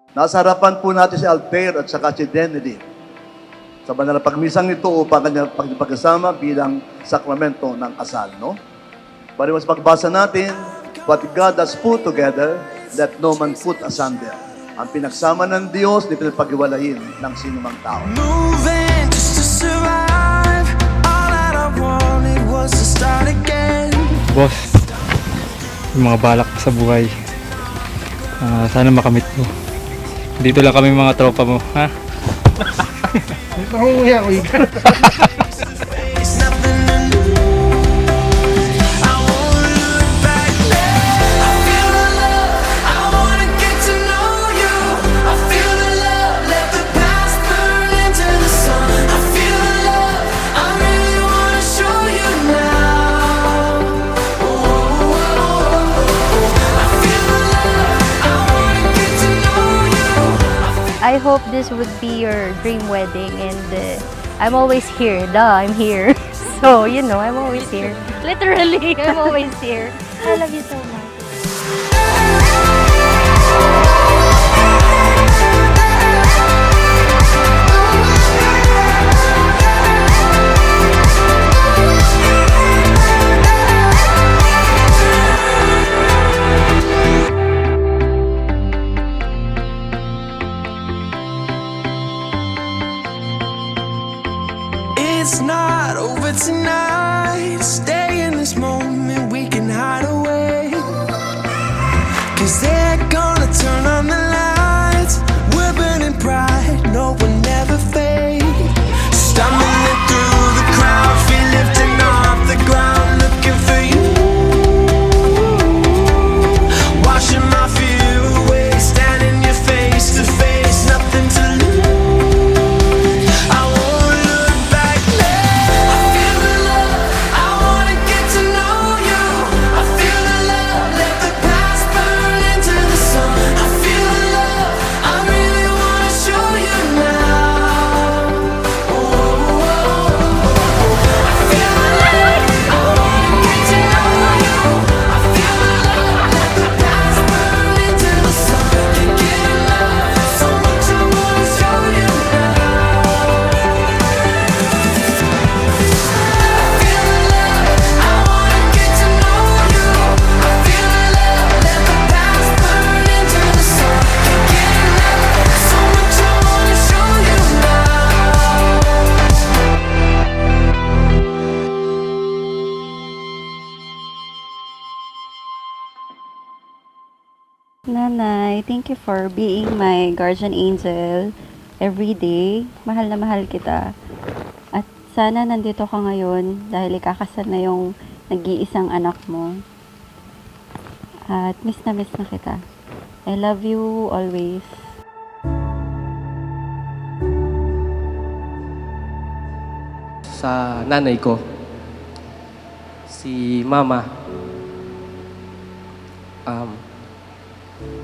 Nasa harapan po natin si Altair at saka si Denny sa banal na pagmisang ito upang kanyang pagkasama bilang sakramento ng kasal, no? Bali mas pagbasa natin, what God has put together, let no man put asunder. Ang pinagsama ng Diyos, di pinagpag-iwalayin ng sinumang tao. Moving just to survive. All that I wanted was to start again. Boss, yung mga balak ko sa buhay, sana makamit mo. Dito lang kami mga tropa mo, ha? Nakunguya ko ikaw. It's nothing to lose. I won't look back now. I feel the love. I wanna get to know you. I feel the love. Let the past burn into the sun. I feel the love. I really wanna show you now. I feel the love. I wanna get to know you. I hope this would be your dream wedding, and I'm always here. I'm here. So, you know, I'm always here. Literally, I'm always here. I love you so much. It's not over tonight. Stay in this moment, we can hide away. Cause they're gonna turn on the lights. We're burning bright, no one never fade. Stumbling through the crowd, feet lifting off the ground, looking for you. Washing my fear away, standing your face to face, nothing to lose. I won't look back now. I feel the love. I wanna get to know you. I feel the love. Let the past burn into the sun. I feel the love. I really wanna show you now. I feel the love. I wanna get to know you. I feel the love. Let the past burn into the sun. Can't get enough. So much I wanna show you now. Nanay, thank you for being my guardian angel every day. Mahal na mahal kita. At sana nandito ka ngayon dahil ikakasal na yung nag-iisang anak mo. At miss na kita. I love you always. Sa nanay ko, si Mama,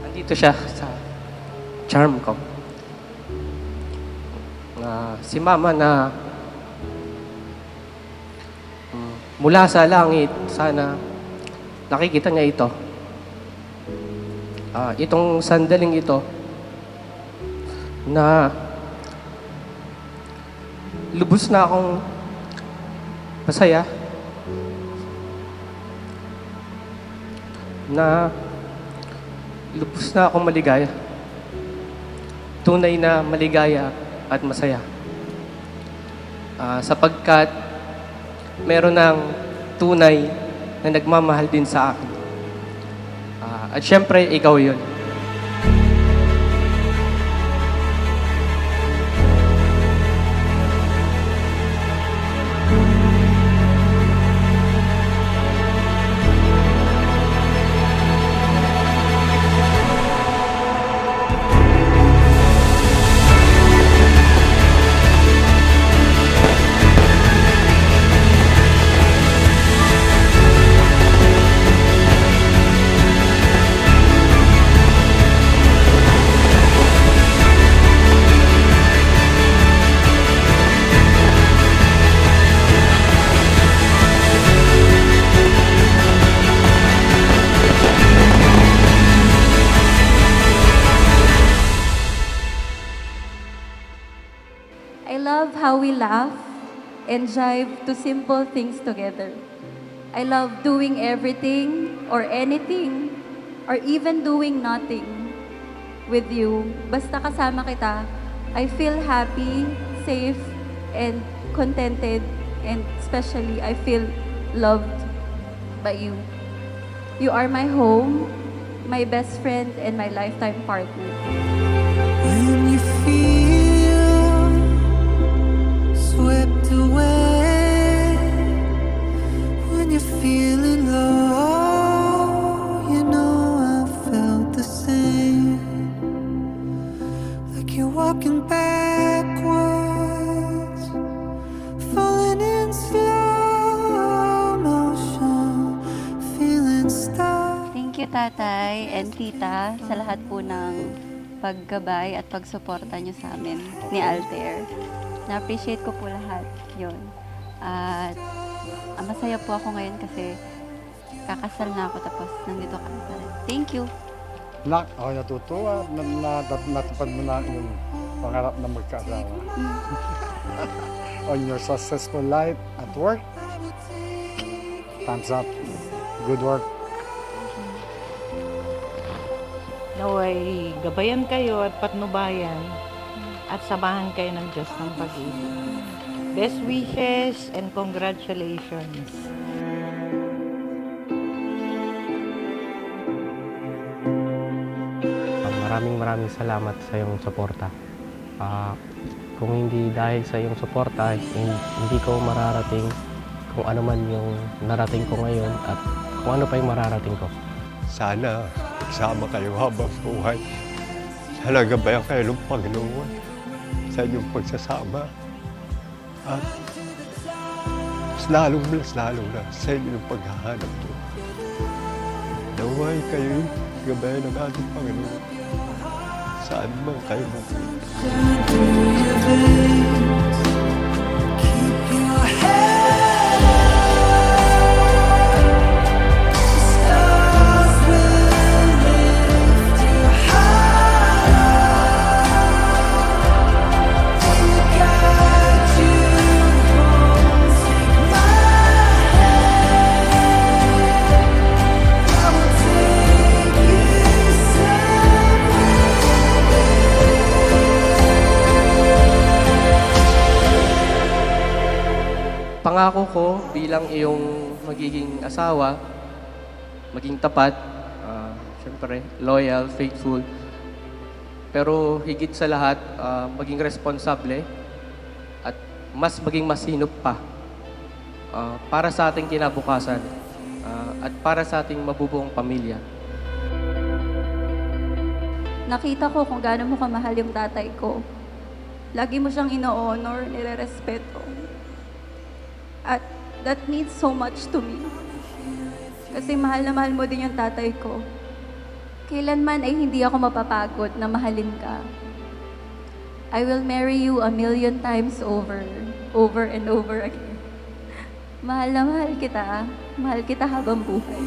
andito siya sa charm ko. Si Mama na mula sa langit, sana nakikita niya ito. Itong sandaling ito na lubos na akong masaya na lubos na akong maligaya. Tunay na maligaya at masaya. Sapagkat meron ng tunay na nagmamahal din sa akin. At syempre, ikaw yun. love how we laugh and jive to simple things together. I love doing everything or anything or even doing nothing with you. Basta kasama kita, I feel happy, safe, and contented, and especially I feel loved by you. You are my home, my best friend, and my lifetime partner. When you feel swept away, when you're feeling low, you know I felt the same. Like you're walking backwards, falling in slow motion, feeling stuck. Thank you, Tatay and Tita, sa lahat po ng paggabay at pagsuporta nyo sa amin ni Altair. Na-appreciate ko po lahat yon. At masaya po ako ngayon kasi kakasal na ako tapos nandito kami pa rin. Thank you. Nak, ako natutuwa na natupad mo na yung pangarap na magkaasawa. On your successful life at work, thumbs up. Good work. Naway gabayan kayo at patnubayan at samahan kayo ng Diyos ng pag-ibig. Best wishes and congratulations. Maraming salamat sa iyong suporta. Kung hindi dahil sa iyong suporta, hindi ko mararating kung ano man yung narating ko ngayon at kung ano pa yung mararating ko. Sana magsama kayo habang buhay. Sana gabayan kayo ng Panginoon sa inyong pagsasama. At mas lalong na sa inyong paghahanap to. Naway kayo gabayan ng ating Panginoon. Saan man kayo magpunta. Keep your head up. Stars will lift you high. We'll guide you home. Take my hand. I will take you Pangako ko bilang iyong magiging asawa, maging tapat, syempre, loyal, faithful, pero higit sa lahat, maging responsable at mas maging masinop pa para sa ating kinabukasan at para sa ating mabubuong pamilya. Nakita ko kung gaano mo kamahal yung tatay ko. Lagi mo siyang ino-honor, nire-respeto. At that means so much to me. Kasi mahal na mahal mo din yung tatay ko. Kailanman ay hindi ako mapapagod na mahalin ka. I will marry you 1,000,000 times over and over again. Mahal na mahal kita. Mahal kita habang buhay.